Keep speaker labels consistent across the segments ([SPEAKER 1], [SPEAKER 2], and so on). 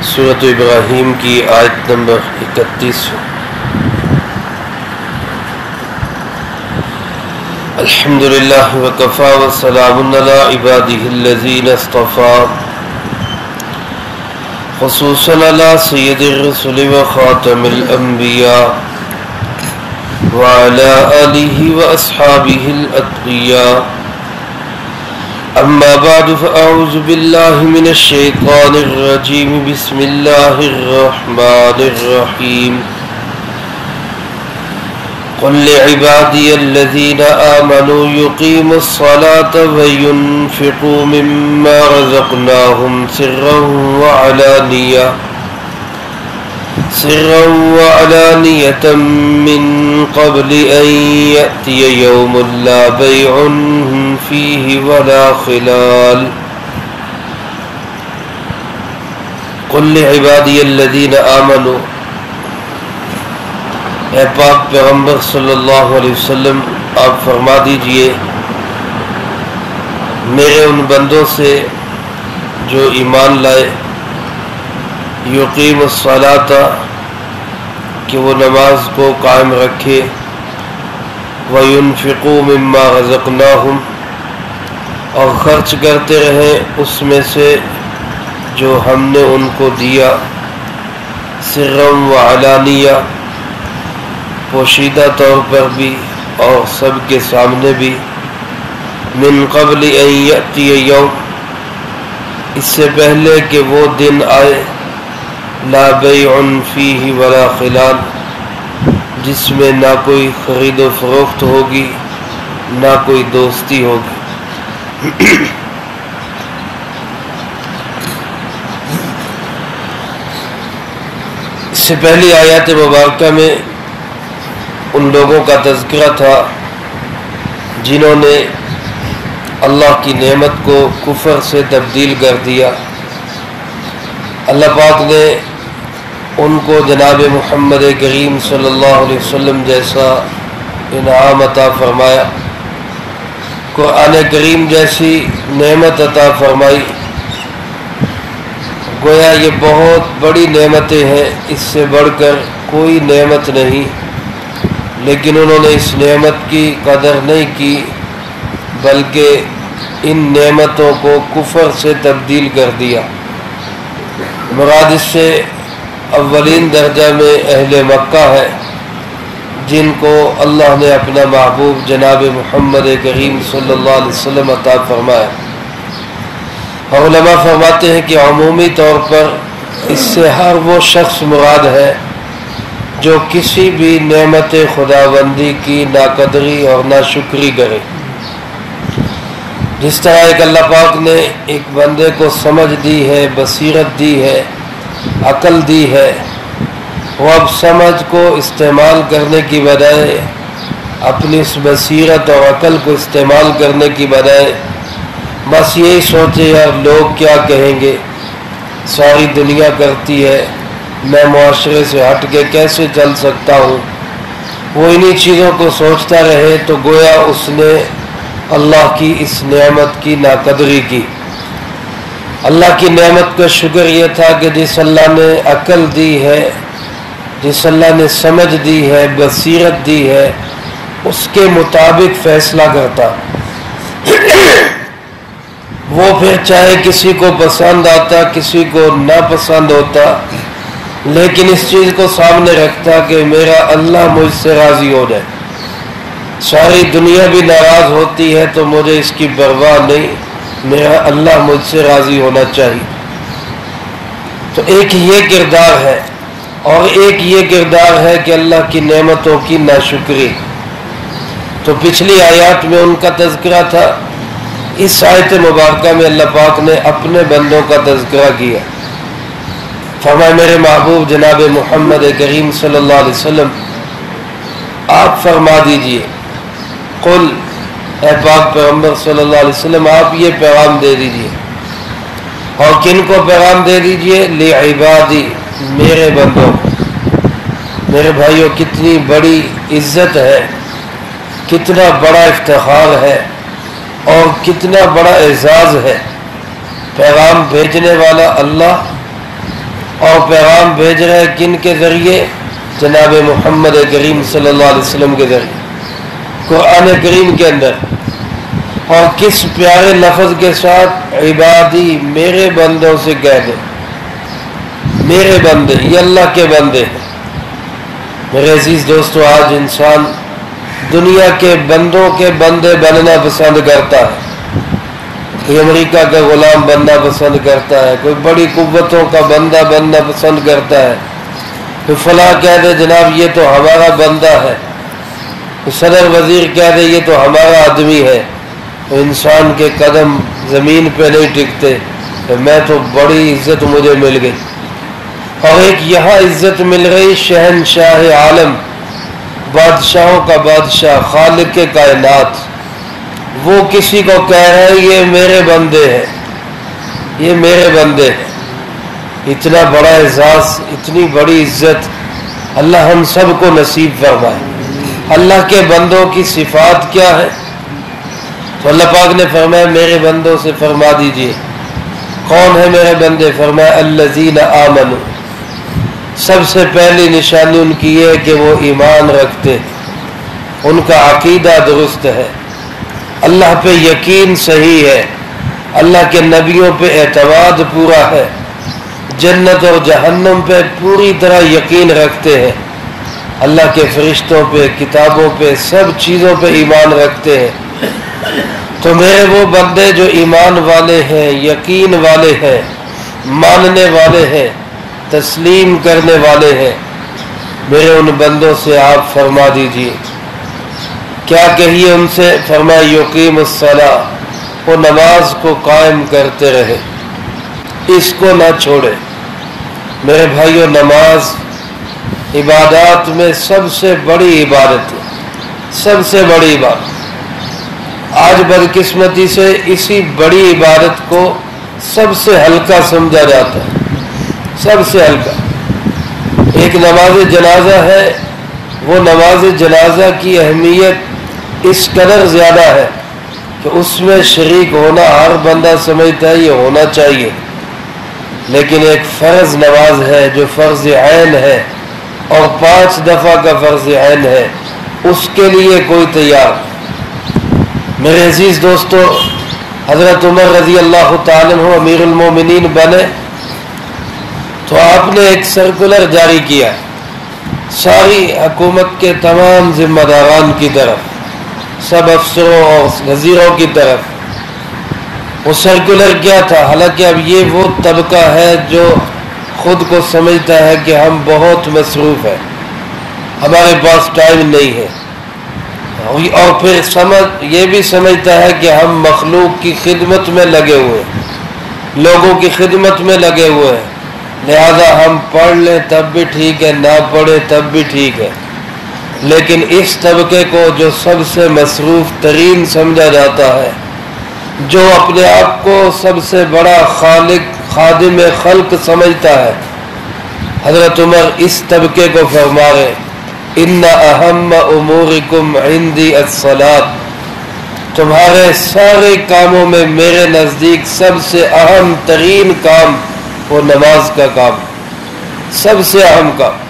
[SPEAKER 1] سورۃ ابراہیم کی آیت نمبر 31۔ الحمدللہ وکفی وسلام علی عبادہ الذین اصطفی، خصوصا علی سید الرسل وخاتم الانبیاء وعلی آلہ واصحابہ الاتقیاء۔ اما بعد فاعوذ باللہ من الشیطان الرجیم، بسم اللہ الرحمن الرحیم۔ قل لعبادی الذین آمنوا یقیموا الصلاة وینفقوا مما رزقناہم سرا وعلانیة من قبل ان یأتی یوم لا بیع فیہ ولا خلال۔ قل لعبادی الذین آمنوا، اے پاک پیغمبر صلی اللہ علیہ وسلم آپ فرما دیجئے میرے ان بندوں سے جو ایمان لائے، یقیم الصلاۃ کہ وہ نماز کو قائم رکھے، وینفقوا مما رزقناہم اور خرچ کرتے رہیں اس میں سے جو ہم نے ان کو دیا، سرا وعلانیہ پوشیدہ طور پر بھی اور سب کے سامنے بھی، من قبل ان یأتی یوم اس سے پہلے کہ وہ دن آئے، لا بیع فیہ ولا خلال جس میں نہ کوئی خرید و فروخت ہوگی نہ کوئی دوستی ہوگی۔ اس سے پہلی آیات مبارکہ میں ان لوگوں کا تذکرہ تھا جنہوں نے اللہ کی نعمت کو کفر سے تبدیل کر دیا۔ اللہ پاک نے ان کو جناب محمد کریم صلی اللہ علیہ وسلم جیسا انعام عطا فرمایا، قرآن کریم جیسی نعمت عطا فرمائی۔ گویا یہ بہت بڑی نعمتیں ہیں، اس سے بڑھ کر کوئی نعمت نہیں، لیکن انہوں نے اس نعمت کی قدر نہیں کی بلکہ ان نعمتوں کو کفر سے تبدیل کر دیا۔ مراد اس سے اولین درجہ میں اہل مکہ ہے جن کو اللہ نے اپنا محبوب جناب محمد کریم صلی اللہ علیہ وسلم عطا فرمایا۔ اور علماء فرماتے ہیں کہ عمومی طور پر اس سے ہر وہ شخص مراد ہے جو کسی بھی نعمت خداوندی کی ناقدری اور ناشکری کرے۔ جس طرح ایک اللہ پاک نے ایک بندے کو سمجھ دی ہے، بصیرت دی ہے، عقل دی ہے، وہ اب سمجھ کو استعمال کرنے کی بجائے اپنی اس بصیرت اور عقل کو استعمال کرنے کی بجائے بس یہی سوچے یار لوگ کیا کہیں گے، ساری دنیا کرتی ہے، میں معاشرے سے ہٹ کے کیسے چل سکتا ہوں، وہ انہی چیزوں کو سوچتا رہے تو گویا اس نے اللہ کی اس نعمت کی ناقدری کی۔ اللہ کی نعمت کا شکر یہ تھا کہ جس اللہ نے عقل دی ہے، جس اللہ نے سمجھ دی ہے، بصیرت دی ہے، اس کے مطابق فیصلہ کرتا۔ وہ پھر چاہے کسی کو پسند آتا کسی کو ناپسند ہوتا، لیکن اس چیز کو سامنے رکھتا کہ میرا اللہ مجھ سے راضی ہو جائے۔ ساری دنیا بھی ناراض ہوتی ہے تو مجھے اس کی پرواہ نہیں، میرا اللہ مجھ سے راضی ہونا چاہیے۔ تو ایک یہ کردار ہے اور ایک یہ کردار ہے کہ اللہ کی نعمتوں کی ناشکری۔ تو پچھلی آیات میں ان کا تذکرہ تھا، اس آیت مبارکہ میں اللہ پاک نے اپنے بندوں کا تذکرہ کیا۔ فرمایا میرے محبوب جناب محمد کریم صلی اللہ علیہ وسلم آپ فرما دیجئے، قل اے پاک پیغمبر صلی اللہ علیہ وسلم آپ یہ پیغام دے دیجئے، اور کن کو پیغام دے دیجئے؟ لعبادی میرے بندوں۔ میرے بھائیوں کتنی بڑی عزت ہے، کتنا بڑا افتخار ہے اور کتنا بڑا اعزاز ہے۔ پیغام بھیجنے والا اللہ اور پیغام بھیج رہے ہیں کن کے ذریعے؟ جناب محمد کریم صلی اللہ علیہ وسلم کے ذریعے، قرآن کریم کے اندر، اور کس پیارے لفظ کے ساتھ؟ عبادی، میرے بندوں سے کہہ دے، میرے بندے، یہ اللہ کے بندے ہیں۔ میرے عزیز دوستو، آج انسان دنیا کے بندوں کے بندے بننا پسند کرتا ہے، کوئی امریکہ کا غلام بننا پسند کرتا ہے، کوئی بڑی قوتوں کا بندہ بننا پسند کرتا ہے، کوئی فلاں کہہ دے جناب یہ تو ہمارا بندہ ہے، کوئی صدر وزیر کہہ دے یہ تو ہمارا آدمی ہے، تو انسان کے قدم زمین پہ نہیں ٹکتے کہ میں تو بڑی عزت مجھے مل گئی۔ اور ایک یہاں عزت مل رہی شہنشاہ عالم، بادشاہوں کا بادشاہ، خالق کے کائنات، وہ کسی کو کہہ رہے ہیں یہ میرے بندے ہیں، یہ میرے بندے ہیں۔ اتنا بڑا اعزاز، اتنی بڑی عزت اللہ ہم سب کو نصیب فرمائے۔ اللہ کے بندوں کی صفات کیا ہے؟ تو اللہ پاک نے فرمایا میرے بندوں سے فرما دیجئے کون ہے میرے بندے؟ فرمایا الذین آمنوا، سب سے پہلی نشانی ان کی یہ ہے کہ وہ ایمان رکھتے ہیں، ان کا عقیدہ درست ہے، اللہ پہ یقین صحیح ہے، اللہ کے نبیوں پہ اعتماد پورا ہے، جنت اور جہنم پہ پوری طرح یقین رکھتے ہیں، اللہ کے فرشتوں پہ، کتابوں پہ، سب چیزوں پہ ایمان رکھتے ہیں۔ تو میرے وہ بندے جو ایمان والے ہیں، یقین والے ہیں، ماننے والے ہیں، تسلیم کرنے والے ہیں، میرے ان بندوں سے آپ فرما دیجئے کیا کہیے ان سے؟ فرمایا یقیم الصلاۃ، وہ نماز کو قائم کرتے رہے، اس کو نہ چھوڑے۔ میرے بھائیو، نماز عبادات میں سب سے بڑی عبادت ہے، سب سے بڑی عبادت۔ آج بدقسمتی سے اسی بڑی عبادت کو سب سے ہلکا سمجھا جاتا ہے، سب سے ہلکا۔ ایک نماز جنازہ ہے، وہ نماز جنازہ کی اہمیت اس قدر زیادہ ہے کہ اس میں شریک ہونا ہر بندہ سمجھتا ہے یہ ہونا چاہیے، لیکن ایک فرض نماز ہے جو فرض عین ہے اور 5 دفعہ کا فرض عین ہے، اس کے لیے کوئی تیار۔ میرے عزیز دوستو، حضرت عمر رضی اللہ تعالیٰ عنہ امیر المومنین بنے تو آپ نے ایک سرکولر جاری کیا ساری حکومت کے تمام ذمہ داران کی طرف، سب افسروں اور وزیروں کی طرف۔ وہ سرکولر کیا تھا؟ حالانکہ اب یہ وہ طبقہ ہے جو خود کو سمجھتا ہے کہ ہم بہت مصروف ہیں، ہمارے پاس ٹائم نہیں ہے، اور پھر یہ بھی سمجھتا ہے کہ ہم مخلوق کی خدمت میں لگے ہوئے ہیں، لوگوں کی خدمت میں لگے ہوئے ہیں، لہذا ہم پڑھ لیں تب بھی ٹھیک ہے، نہ پڑھیں تب بھی ٹھیک ہے۔ لیکن اس طبقے کو جو سب سے مصروف ترین سمجھا جاتا ہے، جو اپنے آپ کو سب سے بڑا خالق خادم خلق سمجھتا ہے، حضرت عمر اس طبقے کو فرما رہے ان اہم امورکم عندی الصلاۃ، تمہارے سارے کاموں میں میرے نزدیک سب سے اہم ترین کام وہ نماز کا کام، سب سے اہم کام،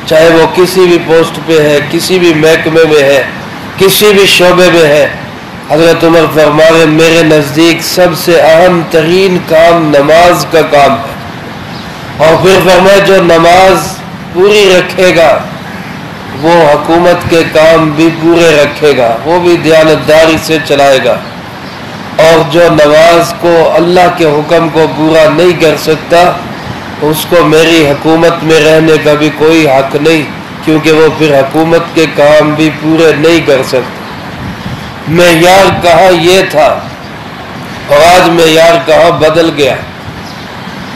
[SPEAKER 1] چاہے وہ کسی بھی پوسٹ پہ ہے، کسی بھی محکمے میں ہے، کسی بھی شعبے میں ہے۔ حضرت عمر فرما رہے میرے نزدیک سب سے اہم ترین کام نماز کا کام ہے، اور پھر فرمایا جو نماز پوری رکھے گا وہ حکومت کے کام بھی پورے رکھے گا، وہ بھی دیانتداری سے چلائے گا، اور جو نماز کو اللہ کے حکم کو پورا نہیں کر سکتا اس کو میری حکومت میں رہنے کا بھی کوئی حق نہیں، کیونکہ وہ پھر حکومت کے کام بھی پورے نہیں کر سکتا۔ معیار کہاں یہ تھا اور آج معیار کہاں بدل گیا۔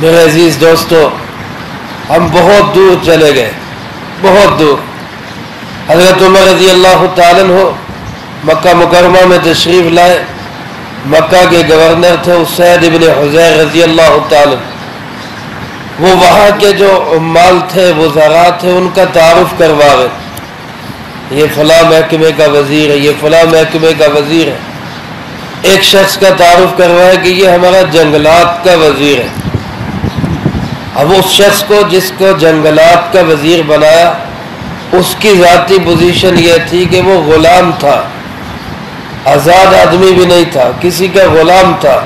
[SPEAKER 1] میرے عزیز دوستو، ہم بہت دور چلے گئے، بہت دور۔ حضرت عمر رضی اللہ تعالیٰ عنہ مکہ مکرمہ میں تشریف لائے، مکہ کے گورنر تھے اسید ابن حضیر رضی اللہ تعالیٰ، وہ وہاں کے جو عمال تھے، وزراء تھے، ان کا تعارف کروا رہے، یہ فلاں محکمے کا وزیر ہے، یہ فلاں محکمے کا وزیر ہے۔ ایک شخص کا تعارف کروایا کہ یہ ہمارا جنگلات کا وزیر ہے۔ اب اس شخص کو جس کو جنگلات کا وزیر بنایا، اس کی ذاتی پوزیشن یہ تھی کہ وہ غلام تھا، آزاد آدمی بھی نہیں تھا، کسی کا غلام تھا۔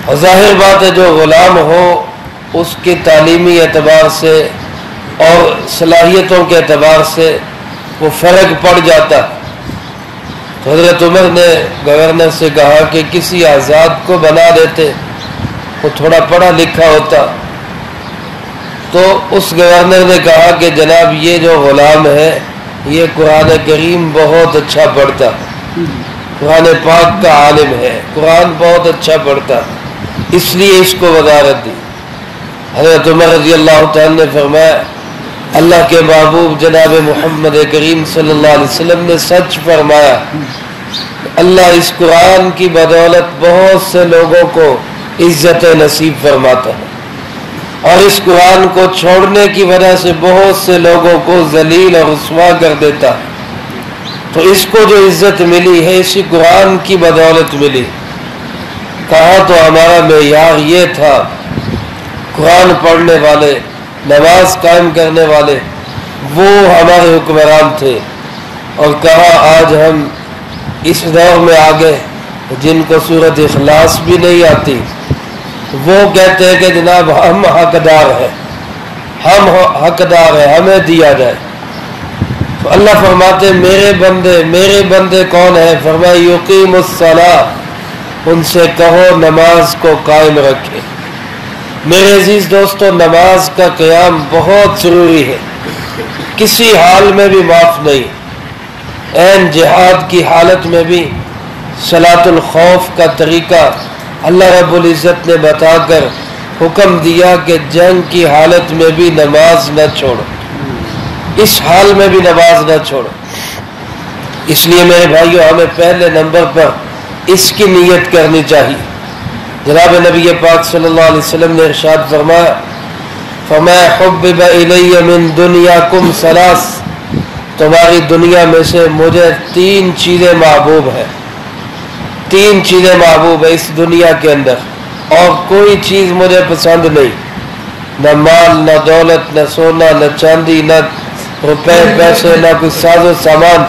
[SPEAKER 1] اور ظاہر بات ہے جو غلام ہو اس کی تعلیمی اعتبار سے اور صلاحیتوں کے اعتبار سے وہ فرق پڑ جاتا۔ تو حضرت عمر نے گورنر سے کہا کہ کسی آزاد کو بنا دیتے، وہ تھوڑا پڑھا لکھا ہوتا۔ تو اس گورنر نے کہا کہ جناب یہ جو غلام ہے یہ قرآن کریم بہت اچھا پڑھتا، قرآن پاک کا عالم ہے، قرآن بہت اچھا پڑھتا، اس لیے اس کو وزارت دی۔ حضرت عمر رضی اللہ تعالیٰ نے فرمایا اللہ کے محبوب جناب محمد کریم صلی اللہ علیہ وسلم نے سچ فرمایا، اللہ اس قرآن کی بدولت بہت سے لوگوں کو عزت نصیب فرماتا ہے، اور اس قرآن کو چھوڑنے کی وجہ سے بہت سے لوگوں کو ذلیل اور رسوا کر دیتا ہے۔ تو اس کو جو عزت ملی ہے اسی قرآن کی بدولت ملی۔ کہا تو ہمارا معیار یہ تھا، قرآن پڑھنے والے، نماز قائم کرنے والے وہ ہمارے حکمران تھے، اور کہا آج ہم اس دور میں آگے جن کو سورۃ اخلاص بھی نہیں آتی، وہ کہتے ہیں کہ جناب ہم حقدار ہیں، ہم حقدار ہیں، ہمیں دیا جائے۔ تو اللہ فرماتے میرے بندے کون ہیں؟ فرمایا یقیم الصلاۃ، ان سے کہو نماز کو قائم رکھے۔ میرے عزیز دوستو، نماز کا قیام بہت ضروری ہے، کسی حال میں بھی معاف نہیں۔ عین جہاد کی حالت میں بھی صلاۃ الخوف کا طریقہ اللہ رب العزت نے بتا کر حکم دیا کہ جنگ کی حالت میں بھی نماز نہ چھوڑو، اس حال میں بھی نماز نہ چھوڑو۔ اس لیے میرے بھائیوں ہمیں پہلے نمبر پر اس کی نیت کرنی چاہیے۔ جناب نبی پاک صلی اللہ علیہ وسلم نے ارشاد فرمایا حبب الی من دنیاکم ثلاث، تمہاری دنیا میں سے مجھے تین چیزیں محبوب ہیں، تین چیزیں محبوب ہیں اس دنیا کے اندر، اور کوئی چیز مجھے پسند نہیں، نہ مال، نہ دولت، نہ سونا، نہ چاندی، نہ روپے پیسے، نہ کوئی ساز و سامان،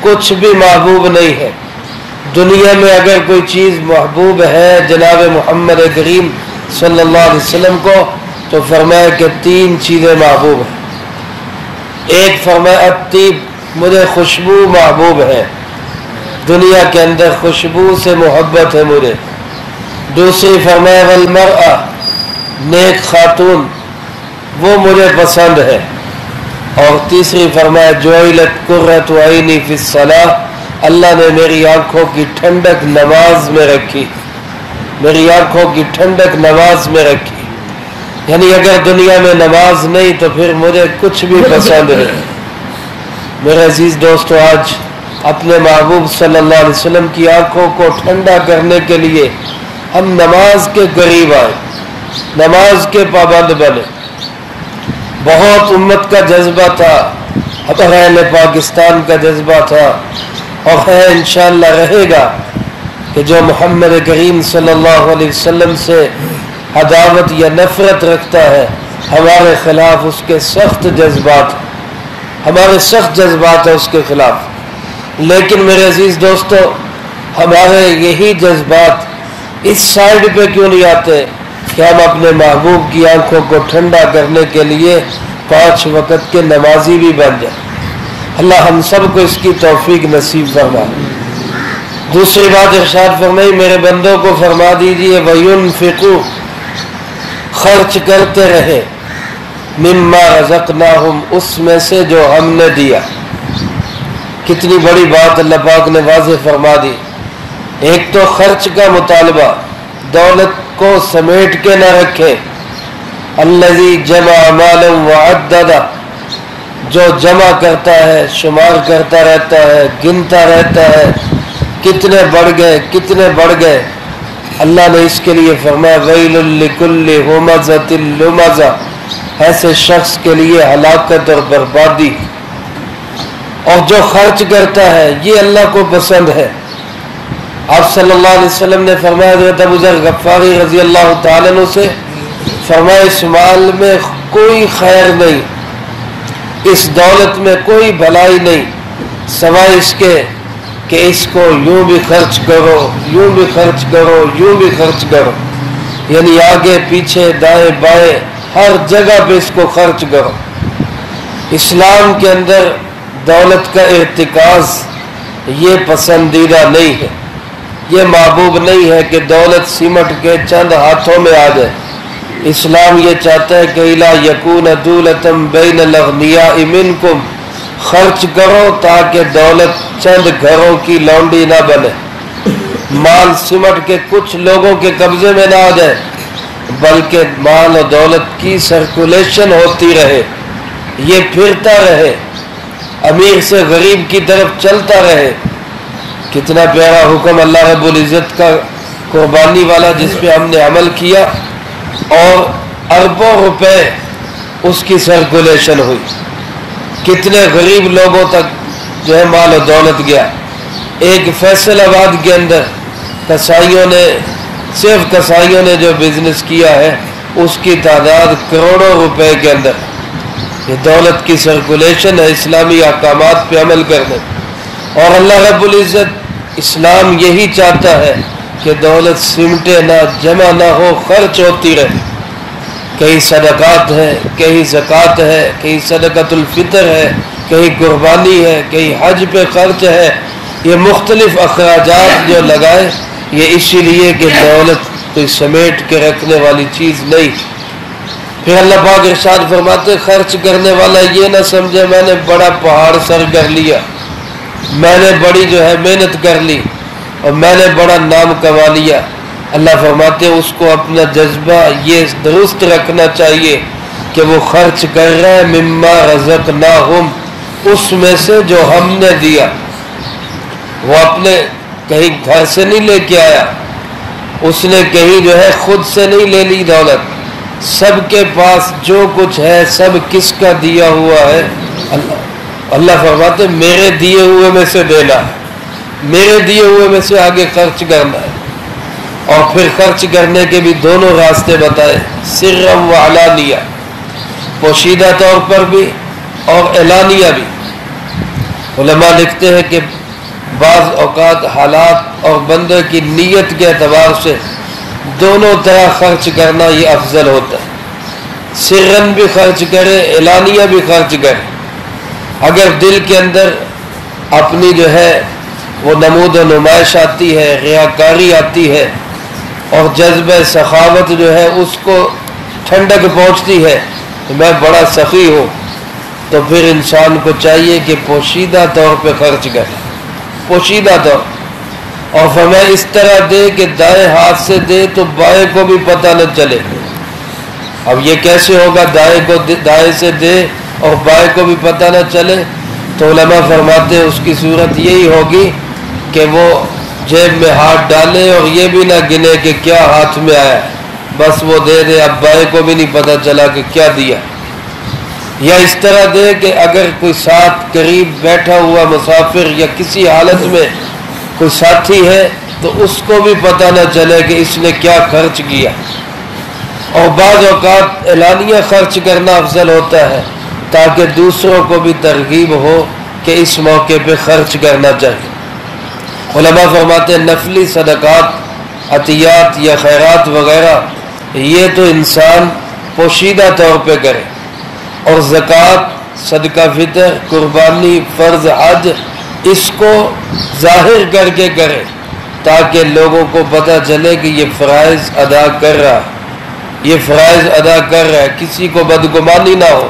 [SPEAKER 1] کچھ بھی محبوب نہیں ہے۔ دنیا میں اگر کوئی چیز محبوب ہے جناب محمد کریم صلی اللہ علیہ وسلم کو تو فرمایا کہ تین چیزیں محبوب ہیں۔ ایک فرمایا الطیب، مجھے خوشبو محبوب ہے، دنیا کے اندر خوشبو سے محبت ہے مجھے۔ دوسری فرمایا والمرأة، نیک خاتون، وہ مجھے پسند ہے۔ اور تیسری فرمایا جعلت قرۃ عینی فی الصلاۃ، اللہ نے میری آنکھوں کی ٹھنڈک نماز میں رکھی، میری آنکھوں کی ٹھنڈک نماز میں رکھی۔ یعنی اگر دنیا میں نماز نہیں تو پھر مجھے کچھ بھی پسند نہیں۔ میرے عزیز دوستو، آج اپنے محبوب صلی اللہ علیہ وسلم کی آنکھوں کو ٹھنڈا کرنے کے لیے ہم نماز کے قریب آئے، نماز کے پابند بنے۔ بہت امت کا جذبہ تھا، اہل پاکستان کا جذبہ تھا، اور ہے انشاءاللہ رہے گا کہ جو محمد کریم صلی اللہ علیہ وسلم سے عداوت یا نفرت رکھتا ہے ہمارے خلاف اس کے سخت جذبات، ہمارے سخت جذبات ہیں اس کے خلاف۔ لیکن میرے عزیز دوستو، ہمارے یہی جذبات اس سائیڈ پہ کیوں نہیں آتے کہ ہم اپنے محبوب کی آنکھوں کو ٹھنڈا کرنے کے لیے 5 وقت کے نمازی بھی بن جائیں۔ اللہ ہم سب کو اس کی توفیق نصیب فرمائے۔ دوسری بات ارشاد فرمائی میرے بندوں کو فرما دیجئے وَيُنْفِقُوا، خرچ کرتے رہے، مما رزقناہم، اس میں سے جو ہم نے دیا۔ کتنی بڑی بات اللہ پاک نے واضح فرما دی۔ ایک تو خرچ کا مطالبہ، دولت کو سمیٹ کے نہ رکھے۔ الذی جمع مالا وعددہ، جو جمع کرتا ہے، شمار کرتا رہتا ہے، گنتا رہتا ہے، کتنے بڑھ گئے کتنے بڑھ گئے۔ اللہ نے اس کے لیے فرمایا ویل لکل ہمزۃ لمزہ، ایسے شخص کے لیے ہلاکت اور بربادی۔ اور جو خرچ کرتا ہے یہ اللہ کو پسند ہے۔ آپ صلی اللہ علیہ وسلم نے فرمایا حضرت ابو ذر غفاری رضی اللہ تعالیٰ عنہ سے فرمایا اس مال میں کوئی خیر نہیں، اس دولت میں کوئی بھلائی نہیں سوائے اس کے کہ اس کو یوں بھی خرچ کرو، یوں بھی خرچ کرو، یوں بھی خرچ کرو، یعنی آگے پیچھے دائیں بائیں ہر جگہ پہ اس کو خرچ کرو۔ اسلام کے اندر دولت کا ارتکاز یہ پسندیدہ نہیں ہے، یہ محبوب نہیں ہے کہ دولت سمٹ کے چند ہاتھوں میں آ جائے۔ اسلام یہ چاہتا ہے کہ الا یکون دولۃ بین الاغنیاء منکم، خرچ کرو تاکہ دولت چند گھروں کی لونڈی نہ بنے، مال سمٹ کے کچھ لوگوں کے قبضے میں نہ آ جائے، بلکہ مال و دولت کی سرکولیشن ہوتی رہے، یہ پھرتا رہے، امیر سے غریب کی طرف چلتا رہے۔ کتنا پیارا حکم اللہ رب العزت کا قربانی والا، جس پہ ہم نے عمل کیا اور اربوں روپے اس کی سرکولیشن ہوئی، کتنے غریب لوگوں تک جو ہے مال و دولت گیا۔ ایک فیصل آباد کے اندر کسائیوں نے، صرف کسائیوں نے جو بزنس کیا ہے اس کی تعداد کروڑوں روپے کے اندر۔ یہ دولت کی سرکولیشن ہے، اسلامی احکامات پہ عمل کرنے، اور اللہ رب العزت اسلام یہی چاہتا ہے کہ دولت سمٹے نہ، جمع نہ ہو، خرچ ہوتی رہے۔ کہیں صدقات ہے، کہیں زکوٰۃ ہے، کہیں صدقۃ الفطر ہے، کہیں قربانی ہے، کہیں حج پہ خرچ ہے، یہ مختلف اخراجات جو لگائے، یہ اسی لیے کہ دولت کوئی سمیٹ کے رکھنے والی چیز نہیں۔ پھر اللہ پاک ارشاد فرماتے خرچ کرنے والا یہ نہ سمجھے میں نے بڑا پہاڑ سر کر لیا، میں نے بڑی جو ہے محنت کر لی اور میں نے بڑا نام کما لیا۔ اللہ فرماتے اس کو اپنا جذبہ یہ درست رکھنا چاہیے کہ وہ خرچ کر رہا ہے مما رزقناہم، اس میں سے جو ہم نے دیا۔ وہ اپنے کہیں گھر سے نہیں لے کے آیا، اس نے کہیں جو ہے خود سے نہیں لے لی دولت، سب کے پاس جو کچھ ہے سب کس کا دیا ہوا ہے؟ اللہ فرماتے میرے دیے ہوئے میں سے دینا ہے، میرے دیے ہوئے میں سے آگے خرچ کرنا ہے۔ اور پھر خرچ کرنے کے بھی دونوں راستے بتائے، سرم و علانیہ، پوشیدہ طور پر بھی اور اعلانیہ بھی۔ علماء لکھتے ہیں کہ بعض اوقات حالات اور بندے کی نیت کے اعتبار سے دونوں طرح خرچ کرنا یہ افضل ہوتا ہے، سرن بھی خرچ کرے، اعلانیہ بھی خرچ کرے۔ اگر دل کے اندر اپنی جو ہے وہ نمود و نمائش آتی ہے، ریاکاری آتی ہے اور جذبہ سخاوت جو ہے اس کو ٹھنڈک پہنچتی ہے کہ میں بڑا سخی ہوں، تو پھر انسان کو چاہیے کہ پوشیدہ طور پہ خرچ کرے، پوشیدہ طور، اور فرمایا اس طرح دے کہ دائیں ہاتھ سے دے تو بائیں کو بھی پتہ نہ چلے۔ اب یہ کیسے ہوگا دائیں کو دائیں سے دے اور بائیں کو بھی پتہ نہ چلے؟ تو علماء فرماتے ہیں اس کی صورت یہی ہوگی کہ وہ جیب میں ہاتھ ڈالے اور یہ بھی نہ گنے کہ کیا ہاتھ میں آیا، بس وہ دے دے، اب بائیں کو بھی نہیں پتہ چلا کہ کیا دیا۔ یا اس طرح دے کہ اگر کوئی ساتھ قریب بیٹھا ہوا مسافر یا کسی حالت میں کوئی ساتھی ہے تو اس کو بھی پتہ نہ چلے کہ اس نے کیا خرچ کیا۔ اور بعض اوقات اعلانیہ خرچ کرنا افضل ہوتا ہے تاکہ دوسروں کو بھی ترغیب ہو کہ اس موقع پہ خرچ کرنا چاہیے۔ علماء فرماتے ہیں نفلی صدقات، عطیات یا خیرات وغیرہ یہ تو انسان پوشیدہ طور پہ کرے، اور زکوٰۃ، صدقہ فطر، قربانی، فرض حج اس کو ظاہر کر کے کرے تاکہ لوگوں کو پتہ چلے کہ یہ فرائض ادا کر رہا ہے، یہ فرائض ادا کر رہا ہے، کسی کو بدگمانی نہ ہو۔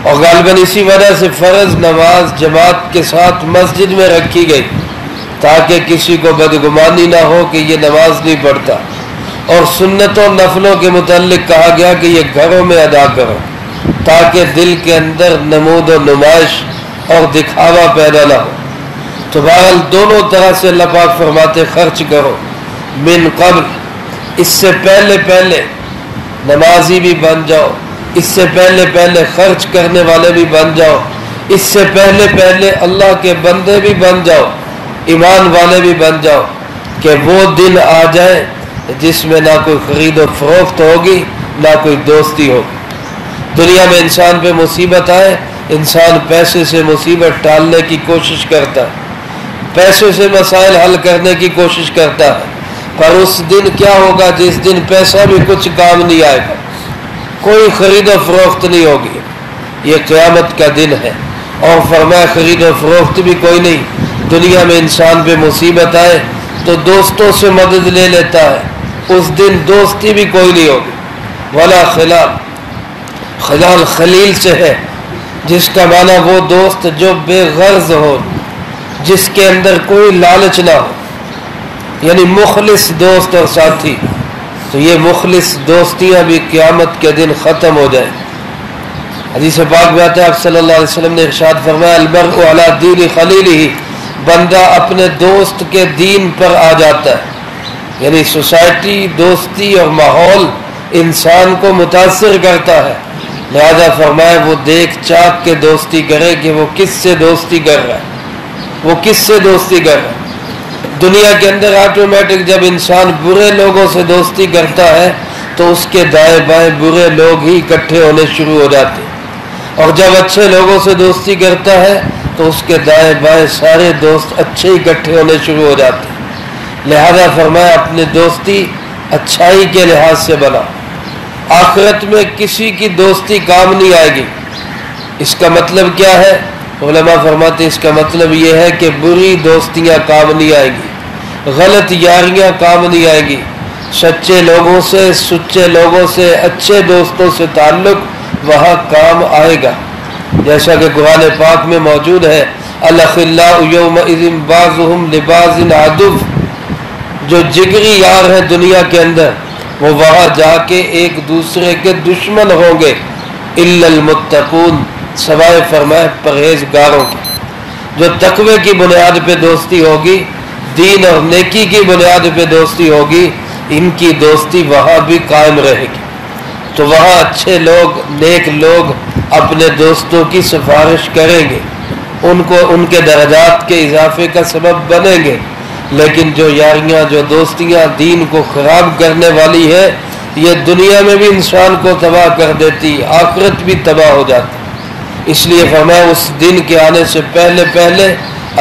[SPEAKER 1] اور غالباً اسی وجہ سے فرض نماز جماعت کے ساتھ مسجد میں رکھی گئی تاکہ کسی کو بدگمانی نہ ہو کہ یہ نماز نہیں پڑھتا، اور سنتوں نفلوں کے متعلق کہا گیا کہ یہ گھروں میں ادا کرو تاکہ دل کے اندر نمود و نمائش اور دکھاوا پیدا نہ ہو۔ تو بہرحال دونوں طرح سے اللہ پاک فرماتے خرچ کرو، من قبل، اس سے پہلے پہلے نمازی بھی بن جاؤ، اس سے پہلے پہلے خرچ کرنے والے بھی بن جاؤ، اس سے پہلے پہلے اللہ کے بندے بھی بن جاؤ، ایمان والے بھی بن جاؤ، کہ وہ دن آ جائے جس میں نہ کوئی خرید و فروخت ہوگی، نہ کوئی دوستی ہو۔ دنیا میں انسان پہ مصیبت آئے، انسان پیسے سے مصیبت ٹالنے کی کوشش کرتا ہے، پیسے سے مسائل حل کرنے کی کوشش کرتا ہے، پر اس دن کیا ہوگا جس دن پیسہ بھی کچھ کام نہیں آئے گا، کوئی خرید و فروخت نہیں ہوگی۔ یہ قیامت کا دن ہے، اور فرمایا خرید و فروخت بھی کوئی نہیں۔ دنیا میں انسان پہ مصیبت آئے تو دوستوں سے مدد لے لیتا ہے، اس دن دوستی بھی کوئی نہیں ہوگی۔ ولا خلال، خلال خلیل سے ہے، جس کا معنی وہ دوست جو بے غرض ہو، جس کے اندر کوئی لالچ نہ ہو، یعنی مخلص دوست اور ساتھی۔ تو یہ مخلص دوستیاں بھی قیامت کے دن ختم ہو جائیں۔ حدیث پاک میں آتا ہے، آپ صلی اللہ علیہ وسلم نے ارشاد فرمایا، المرء علی دین خلیلہ، بندہ اپنے دوست کے دین پر آ جاتا ہے، یعنی سوسائٹی، دوستی اور ماحول انسان کو متاثر کرتا ہے، لہذا فرمایا وہ دیکھ چاک کے دوستی کرے کہ وہ کس سے دوستی کر رہا ہے، وہ کس سے دوستی کر رہا ہے۔ دنیا کے اندر آٹومیٹک جب انسان برے لوگوں سے دوستی کرتا ہے تو اس کے دائیں بائیں برے لوگ ہی اکٹھے ہونے شروع ہو جاتے ہیں، اور جب اچھے لوگوں سے دوستی کرتا ہے تو اس کے دائیں بائیں سارے دوست اچھے اکٹھے ہونے شروع ہو جاتے ہیں۔ لہذا فرمایا اپنے دوستی اچھائی کے لحاظ سے بنا، آخرت میں کسی کی دوستی کام نہیں آئے گی۔ اس کا مطلب کیا ہے؟ علماء فرماتے ہیں اس کا مطلب یہ ہے کہ بری دوستیاں کام نہیں آئیں گی، غلط یاریاں کام نہیں آئیں گی، سچے لوگوں سے، سچے لوگوں سے، اچھے دوستوں سے تعلق وہاں کام آئے گا، جیسا کہ قرآن پاک میں موجود ہے، الاخلاء یومئذ بعضهم لبعض عدو، جو جگری یار ہیں دنیا کے اندر وہ وہاں جا کے ایک دوسرے کے دشمن ہوں گے، الا المتقون، سوائے فرمائے پرہیزگاروں کی۔ جو تقوی کی بنیاد پہ دوستی ہوگی، دین اور نیکی کی بنیاد پہ دوستی ہوگی، ان کی دوستی وہاں بھی قائم رہے گی۔ تو وہاں اچھے لوگ، نیک لوگ اپنے دوستوں کی سفارش کریں گے، ان کو ان کے درجات کے اضافے کا سبب بنیں گے۔ لیکن جو یاریاں، جو دوستیاں دین کو خراب کرنے والی ہے، یہ دنیا میں بھی انسان کو تباہ کر دیتی، آخرت بھی تباہ ہو جاتی۔ اس لیے فرمایا اس دن کے آنے سے پہلے پہلے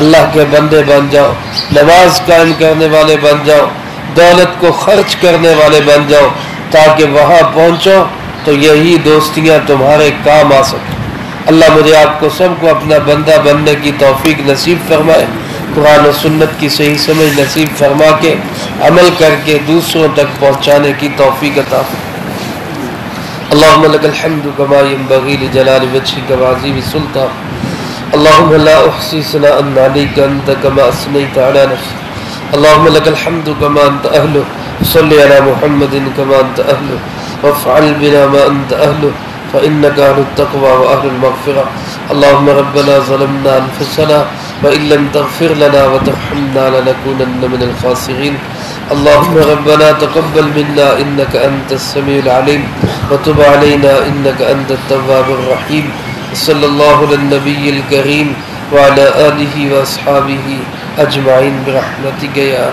[SPEAKER 1] اللہ کے بندے بن جاؤ، نماز قائم کرنے والے بن جاؤ، دولت کو خرچ کرنے والے بن جاؤ، تاکہ وہاں پہنچو تو یہی دوستیاں تمہارے کام آ سکیں۔ اللہ مجھے آپ کو سب کو اپنا بندہ بننے کی توفیق نصیب فرمائے، قرآن و سنت کی صحیح سمجھ نصیب فرما کے عمل کر کے دوسروں تک پہنچانے کی توفیق عطا فرمائے۔ اللهم لك الحمد كما ينبغي لجلال وجهك وعظيم سلطانك، اللهم لا احصي ثناء عليك انت كما اثنيت على نفسك، اللهم لك الحمد كما انت اهله، صل على محمد كما انت اهله، وافعل بنا ما انت اهله، فانك اهل التقوى واهل المغفرة۔ اللهم ربنا ظلمنا انفسنا وان لم تغفر لنا وترحمنا لنكونن من الخاسرين، اللهم ربنا تقبل منا انك انت السميع العليم وتب علينا انك انت التواب الرحيم، صلى الله على النبي الكريم وعلى آله واصحابه اجمعين برحمتك يا